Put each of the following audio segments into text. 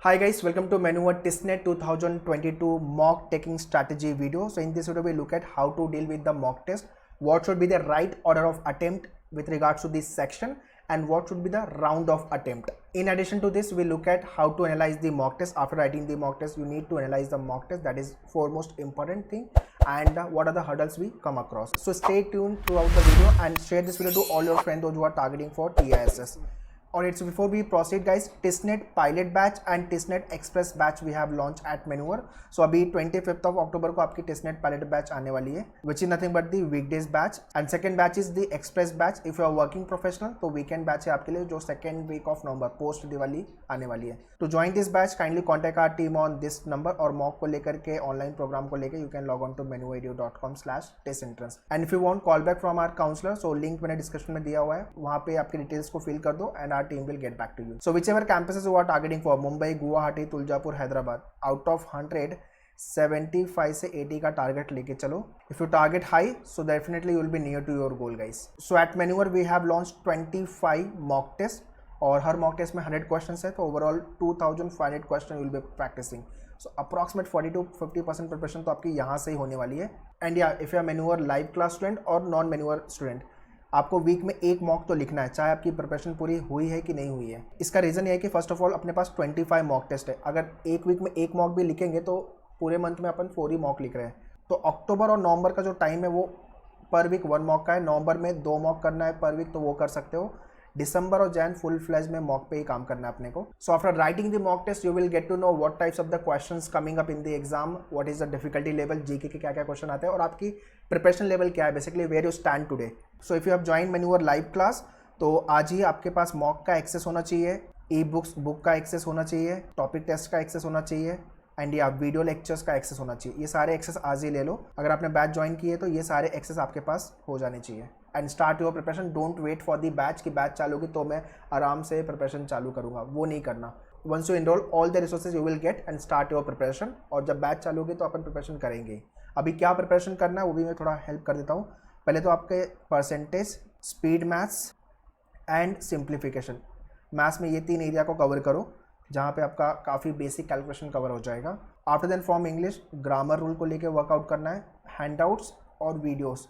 Hi guys, welcome to Manuver TISNET 2022 mock taking strategy video. So in this video we look at how to deal with the mock test, what should be the right order of attempt with regards to this section, and what should be the round of attempt. In addition to this, we look at how to analyze the mock test. After writing the mock test, you need to analyze the mock test. That is foremost important thing, and what are the hurdles we come across. So stay tuned throughout the video and share this video to all your friends those who are targeting for TISS. Alright, so before we proceed guys, TISNET pilot batch and TISNET express batch we have launched at Manuver. So अभी 25th of October को आपकी TISNET pilot batch आने वाली है, which is nothing but the weekdays batch, and second batch is the express batch. If you are working professional, तो weekend batch है आपके लिए जो second week of November post Diwali आने वाली है. To join this batch, kindly contact our team on this number और mock को लेकर के online program को लेकर you can log on to manuvedu.com/testentrance. And if you want call back from our counselor, so link मैंने description में दिया हुआ है, वहाँ पे आपके details को fill कर दो and our team will get back to you. So whichever campuses you are targeting for, Mumbai, Guwahati, Tuljapur, Hyderabad, out of 100 75 से 80 का टारगेट लेके चलो. If you target high, so definitely you will be near to your goal guys. So at Manuver we have launched 25 mock tests और हर mock test में 100 questions है, तो overall 2500 question you will be practicing. So approximate 40 to 50% preparation तो आपकी यहाँ से ही होने वाली है. And yeah, if you are Manuver live class student और non Manuver student, आपको वीक में एक मॉक तो लिखना है, चाहे आपकी प्रिपरेशन पूरी हुई है कि नहीं हुई है. इसका रीज़न ये है कि फर्स्ट ऑफ ऑल अपने पास 25 मॉक टेस्ट है. अगर एक वीक में एक मॉक भी लिखेंगे तो पूरे मंथ में अपन 4 ही मॉक लिख रहे हैं. तो अक्टूबर और नवंबर का जो टाइम है वो पर वीक 1 मॉक का है. नवंबर में 2 मॉक करना है पर वीक, तो वो कर सकते हो. दिसंबर और जैन फुल फ्लैज में मॉक पे ही काम करना है अपने को. So after writing the mock test you will get to know what types of the questions coming up in the exam, what is the difficulty level, GK के क्या क्या क्वेश्चन आते हैं और आपकी प्रिपरेशन लेवल क्या है, basically where you stand today. So if you have join Manuver live class, तो आज ही आपके पास मॉक का एक्सेस होना चाहिए, ई बुक का एक्सेस होना चाहिए, टॉपिक टेस्ट का एक्सेस होना चाहिए, एंड या वीडियो लेक्चर्स का एक्सेस होना चाहिए. ये सारे एक्सेस आज ही ले लो. अगर आपने बैच ज्वाइन किए तो ये सारे एक्सेस आपके पास हो जाने चाहिए. And start your preparation. Don't wait for the batch कि बैच चालू होगी तो मैं आराम से प्रिपरेशन चालू करूँगा, वो नहीं करना. Once you enroll all the resources you will get and start your preparation. और जब बैच चालू होगी तो अपन प्रिपरेशन करेंगे. अभी क्या प्रिपरेशन करना है वो भी मैं थोड़ा हेल्प कर देता हूँ. पहले तो आपके percentage, speed maths and simplification. Maths में ये 3 एरिया को कवर करो जहाँ पे आपका काफ़ी बेसिक कैलकुलेशन कवर हो जाएगा. After then form English, grammar rule को लेके वर्कआउट करना है. हैंडआउट्स और वीडियोस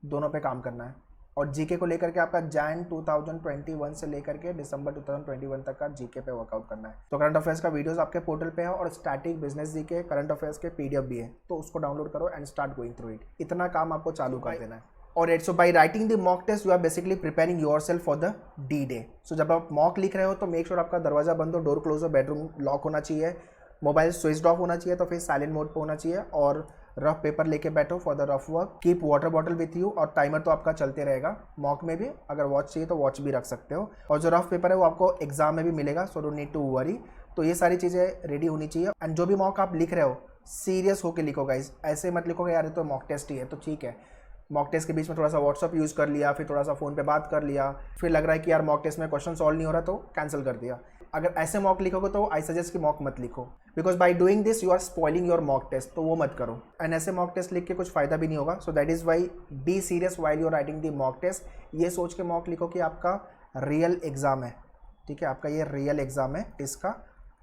दोनों पे काम करना है. और जीके को लेकर के आपका जैन 2021 से लेकर के दिसंबर 2021 तक का जीके पे वर्कआउट करना है. तो करंट अफेयर्स का वीडियोस आपके पोर्टल पे है और static business GK current affairs के पीडीएफ भी है, तो उसको डाउनलोड करो and start going through it. इतना काम आपको चालू कर देना है. और so by writing the mock test you are basically preparing yourself for the D day. So जब आप मॉक लिख रहे हो तो मेक श्योर आपका दरवाजा बंद हो, डोर क्लोज हो, बेडरूम लॉक होना चाहिए, मोबाइल स्विच ऑफ होना चाहिए, तो फिर साइलेंट मोड पे होना चाहिए, और रफ पेपर लेके बैठो for the rough work. Keep water bottle with you, और टाइमर तो आपका चलते रहेगा. मॉक में भी अगर वॉच चाहिए तो वॉच भी रख सकते हो, और जो रफ पेपर है वो आपको एग्जाम में भी मिलेगा, so don't need to worry. तो ये सारी चीज़ें रेडी होनी चाहिए. एंड जो भी मॉक आप लिख रहे हो सीरियस होकर लिखो गाइज. ऐसे मत लिखोगे यार ये तो मॉक टेस्ट ही है, तो ठीक है मॉक टेस्ट के बीच में थोड़ा सा व्हाट्सअप यूज़ कर लिया, फिर थोड़ा सा फ़ोन पे बात कर लिया, फिर लग रहा है कि यार मॉक टेस्ट में क्वेश्चन सॉल्व नहीं हो रहा तो कैंसिल कर दिया. अगर ऐसे मॉक लिखोगे तो आई सजेस्ट कि मॉक मत लिखो, because by doing this you are spoiling your mock test, तो वो मत करो. एंड ऐसे मॉक टेस्ट लिख के कुछ फ़ायदा भी नहीं होगा. So that is why be serious while you are writing the mock test. ये सोच के मॉक लिखो कि आपका रियल एग्ज़ाम है, ठीक है, आपका ये रियल एग्ज़ाम है इसका,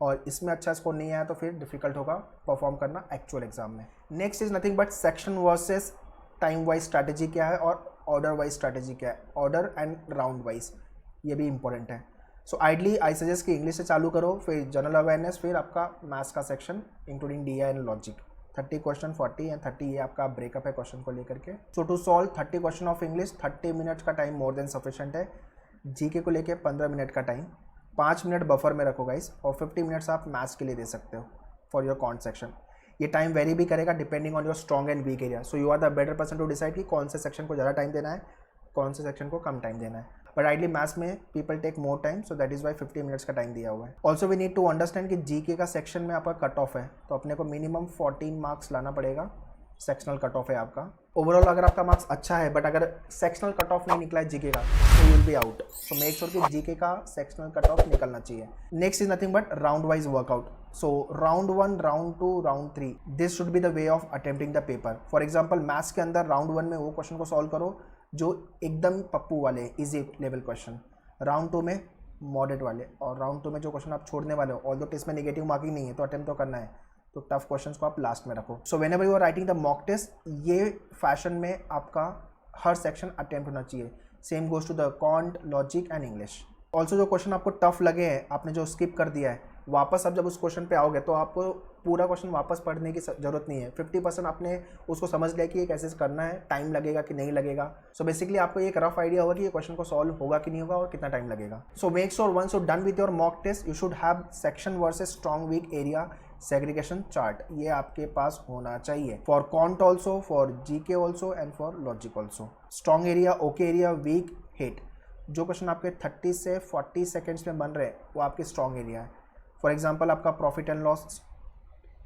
और इसमें अच्छा स्कोर नहीं आया तो फिर डिफिकल्ट होगा परफॉर्म करना एक्चुअल एग्जाम में. Next is nothing but section versus time wise strategy क्या है और ऑर्डर वाइज स्ट्रैटेजी क्या है, ऑर्डर एंड राउंड वाइज, ये भी इंपॉर्टेंट है. सो आइडली आई सजेस्ट कि इंग्लिश से चालू करो, फिर जनरल अवेयरनेस, फिर आपका मैथ्स का section including D and logic. 30 question 40 and 30 ये आपका ब्रेकअप है क्वेश्चन को लेकर के. So to solve 30 question of English 30 minutes का टाइम मोर देन सफिशिएंट है. जीके को लेके 15 मिनट का टाइम, 5 मिनट बफर में रखो गाइस, और 50 मिनट्स आप मैथ्स के लिए दे सकते हो फॉर योर कॉन्ट सेक्शन. ये टाइम वेरी भी करेगा depending on your strong and weak area. So you are the better person to decide कि कौन से सेक्शन को ज़्यादा टाइम देना है, कौन से सेक्शन को कम टाइम देना है. बट आइडली मैथ्स में people take more time, so that is why 50 minutes का टाइम दिया हुआ है. Also we need to understand कि जीके का सेक्शन में आपका कट ऑफ है, तो अपने को मिनिमम 14 मार्क्स लाना पड़ेगा. सेक्शनल कट ऑफ है आपका. ओवरऑल अगर आपका मार्क्स अच्छा है बट अगर सेक्शनल कट ऑफ नहीं निकला है जीके का तो you will be out. So make sure कि जीके का सेक्शनल कट ऑफ निकलना चाहिए. Next is nothing but round wise workout. So round 1, round 2, round 3, this should be the way of attempting the paper. For example maths के अंदर round 1 में वो question को solve करो जो एकदम पप्पू वाले इजी लेवल क्वेश्चन. राउंड 2 में मॉडरेट वाले, और राउंड 2 में जो क्वेश्चन आप छोड़ने वाले हो, ऑल्दो टेस्ट में नेगेटिव मार्किंग नहीं है तो अटेम्प्ट तो करना है, तो टफ क्वेश्चंस को आप लास्ट में रखो। So whenever you are writing the mock test, ये फैशन में आपका हर सेक्शन अटेम्प्ट होना चाहिए। Same goes to the quant, logic and English. Also जो क्वेश्चन आपको टफ लगे हैं, आपने जो स्किप कर दिया है, वापस आप जब उस क्वेश्चन पे आओगे तो आपको पूरा क्वेश्चन वापस पढ़ने की ज़रूरत नहीं है। 50% आपने उसको समझ लिया कि ये कैसे करना है, टाइम लगेगा कि नहीं लगेगा। सो बेसिकली आपको एक रफ आइडिया होगा कि ये क्वेश्चन को सॉल्व होगा कि नहीं होगा और कितना टाइम लगेगा। So make sure once you done with your mock test you should have section versus strong weak area segregation chart, ये आपके पास होना चाहिए for quant also, for GK also and for logic also. Strong area, okay area, weak, hit, जो question आपके 30 से 40 seconds में बन रहे हैं वो आपके स्ट्रॉन्ग एरिया है। फॉर एग्जांपल आपका प्रॉफिट एंड लॉस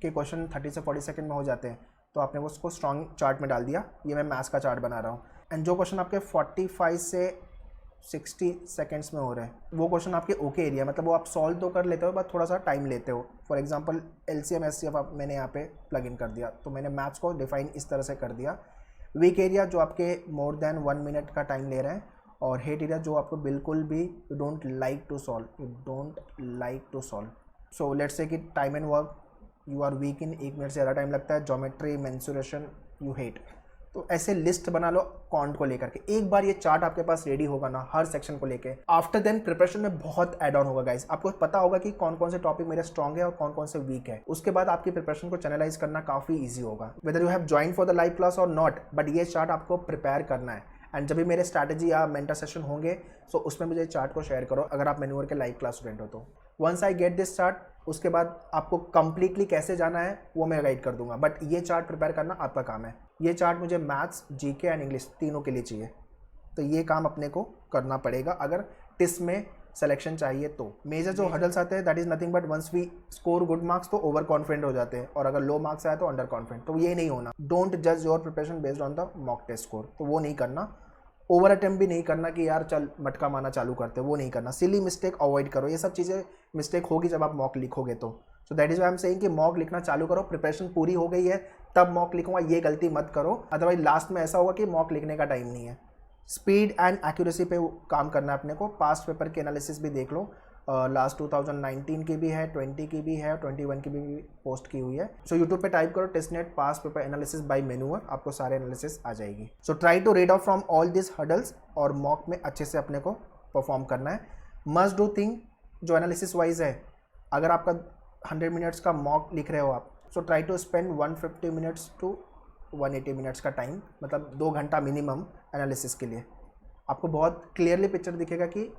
के क्वेश्चन 30 से 40 सेकंड में हो जाते हैं, तो आपने वो उसको स्ट्रॉन्ग चार्ट में डाल दिया। ये मैं मैथ्स का चार्ट बना रहा हूँ। एंड जो क्वेश्चन आपके 45 से 60 सेकंड्स में हो रहे हैं वो क्वेश्चन आपके ओके एरिया, मतलब वो आप सॉल्व तो कर लेते हो बट थोड़ा सा टाइम लेते हो। फॉर एग्जांपल LCM SCF मैंने यहाँ पे प्लग इन कर दिया, तो मैंने मैथ्स को डिफाइन इस तरह से कर दिया। वीक एरिया जो आपके मोर देन 1 मिनट का टाइम ले रहे हैं, और हेट एरिया जो आपको बिल्कुल भी you don't like to solve. So let's say कि time and work you are weak in, 1 minute से ज़्यादा टाइम लगता है। Geometry, mensuration you hate. तो ऐसे लिस्ट बना लो कॉन्ट को लेकर के। एक बार ये चार्ट आपके पास रेडी होगा ना हर सेक्शन को लेके, आफ्टर देन प्रिपरेशन में बहुत एड ऑन होगा गाइस। आपको पता होगा कि कौन कौन से टॉपिक मेरे स्ट्रॉन्ग है और कौन कौन से वीक है। उसके बाद आपकी प्रिपरेशन को चैनलाइज करना काफी ईजी होगा, whether you have join for the live class और नॉट, बट ये चार्ट आपको प्रिपेयर करना है। एंड जब भी मेरे स्ट्रैटेजी या मेंटर सेशन होंगे तो उसमें मुझे चार्ट को शेयर करो अगर आप मैन्यूअर के लाइव क्लास स्टूडेंट हो तो। Once I get this chart, उसके बाद आपको कंप्लीटली कैसे जाना है वो मैं गाइड कर दूंगा, बट ये चार्ट प्रिपेयर करना आपका काम है। ये चार्ट मुझे मैथ्स, जीके एंड इंग्लिश तीनों के लिए चाहिए, तो ये काम अपने को करना पड़ेगा अगर टिस्ट में सिलेक्शन चाहिए तो। मेजर जो हडल्स आते हैं that is nothing but once we score good marks तो ओवर कॉन्फिडेंट हो जाते हैं, और अगर लो मार्क्स आए तो अंडर कॉन्फिडेंट। तो ये नहीं होना। डोंट जज your preparation based on the mock test score, तो वो नहीं करना। ओवर अटेम्प्ट भी नहीं करना कि यार चल मटका मारना चालू करते, वो नहीं करना। सिली मिस्टेक अवॉइड करो। ये सब चीज़ें मिस्टेक होगी जब आप मॉक लिखोगे तो। So that is why I am saying कि मॉक लिखना चालू करो। प्रिपरेशन पूरी हो गई है तब मॉक लिखूंगा, ये गलती मत करो, अदरवाइज लास्ट में ऐसा होगा कि मॉक लिखने का टाइम नहीं है। स्पीड एंड एक्यूरेसी पे काम करना है अपने को। पास्ट पेपर के एनालिसिस भी देख लो, लास्ट 2019 की भी है, 20 की भी है, 21 की भी पोस्ट की हुई है। सो यूट्यूब पे टाइप करो TISSNET past paper analysis by Manuver, आपको सारे एनालिसिस आ जाएगी। So try to read out from all this hurdles, और मॉक में अच्छे से अपने को परफॉर्म करना है। मस्ट डू थिंग जो एनालिसिस वाइज है, अगर आपका 100 मिनट्स का मॉक लिख रहे हो आप, so try to spend 150 minutes to 180 minutes का टाइम, मतलब 2 घंटा मिनिमम एनालिसिस के लिए। आपको बहुत क्लियरली पिक्चर दिखेगा कि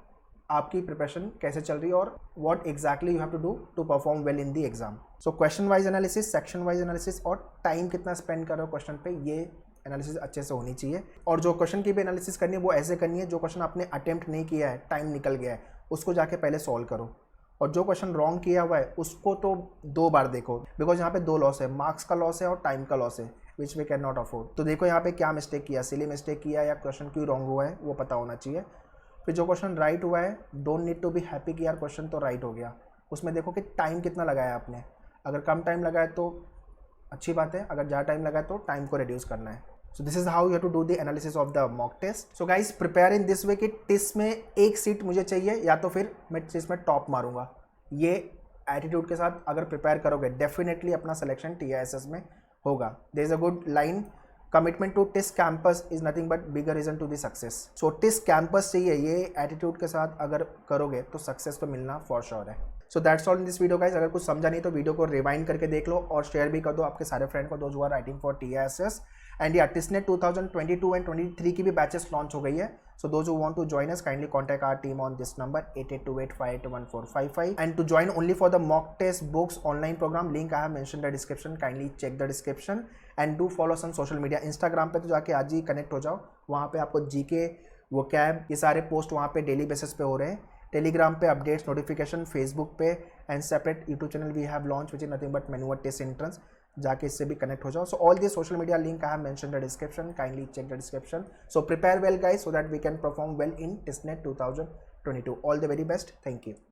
आपकी प्रिपरेशन कैसे चल रही है और what exactly you have to do to perform well in the exam. So question wise analysis, section wise analysis, और टाइम कितना स्पेंड कर रहे हो क्वेश्चन पे, ये एनालिसिस अच्छे से होनी चाहिए। और जो क्वेश्चन की भी एनालिसिस करनी है वो ऐसे करनी है, जो क्वेश्चन आपने अटेम्प्ट नहीं किया है, टाइम निकल गया है, उसको जाके पहले सॉल्व करो। और जो क्वेश्चन रॉन्ग किया हुआ है उसको तो 2 बार देखो, बिकॉज यहाँ पे 2 लॉस है, मार्क्स का लॉस है और टाइम का लॉस है, which we can not afford. तो देखो यहाँ पे क्या मिस्टेक किया, सिली मिस्टेक किया या क्वेश्चन क्यों रॉन्ग हुआ है वो पता होना चाहिए। फिर जो क्वेश्चन राइट हुआ है, don't need to be happy कि यार क्वेश्चन तो राइट हो गया, उसमें देखो कि टाइम कितना लगाया आपने। अगर कम टाइम लगाया तो अच्छी बात है, अगर ज़्यादा टाइम लगाया तो टाइम को रिड्यूस करना है। So this is how you have to do the analysis of the mock test. So guys prepare in this way कि टेस्ट में 1 सीट मुझे चाहिए या तो फिर मैं टेस्ट में टॉप मारूंगा। ये एटीट्यूड के साथ अगर प्रिपेयर करोगे डेफिनेटली अपना सिलेक्शन TISS में होगा। There is a good line, commitment to TISS campus is nothing but bigger reason to the success. So TISS campus चाहिए, ये एटीट्यूड के साथ अगर करोगे तो सक्सेस तो मिलना फॉर श्योर है। So that's all in this video guys. अगर कुछ समझा नहीं तो वीडियो को रिवाइंड करके देख लो और शेयर भी कर दो आपके सारे फ्रेंड को, those who are writing for TISS। And या टिस्नेट 2022 एंड 23 की भी बैचेस लॉन्च हो गई है। So those who want to join us kindly contact our team on this number 8828581455 and to join only for the mock test books online programme, link I have mentioned the description, kindly check the description and do follow on social media. Instagram पे तो जाके आज ही connect हो जाओ, वहाँ पे आपको GK, vocab, ये सारे पोस्ट वहाँ पे डेली बेसिस पे हो रहे हैं। टेलीग्राम पे अपडेट्स, नोटिफिकेशन, फेसबुक पे and separate YouTube channel we have launch which is nothing but मैन्युअर टेस्ट एंट्रेंस, जाके इससे भी कनेक्ट हो जाओ। So all this social media link I have mentioned the description, kindly check the description. So prepare well guys so that we can perform well in TISNET 2022. All the very best. Thank you.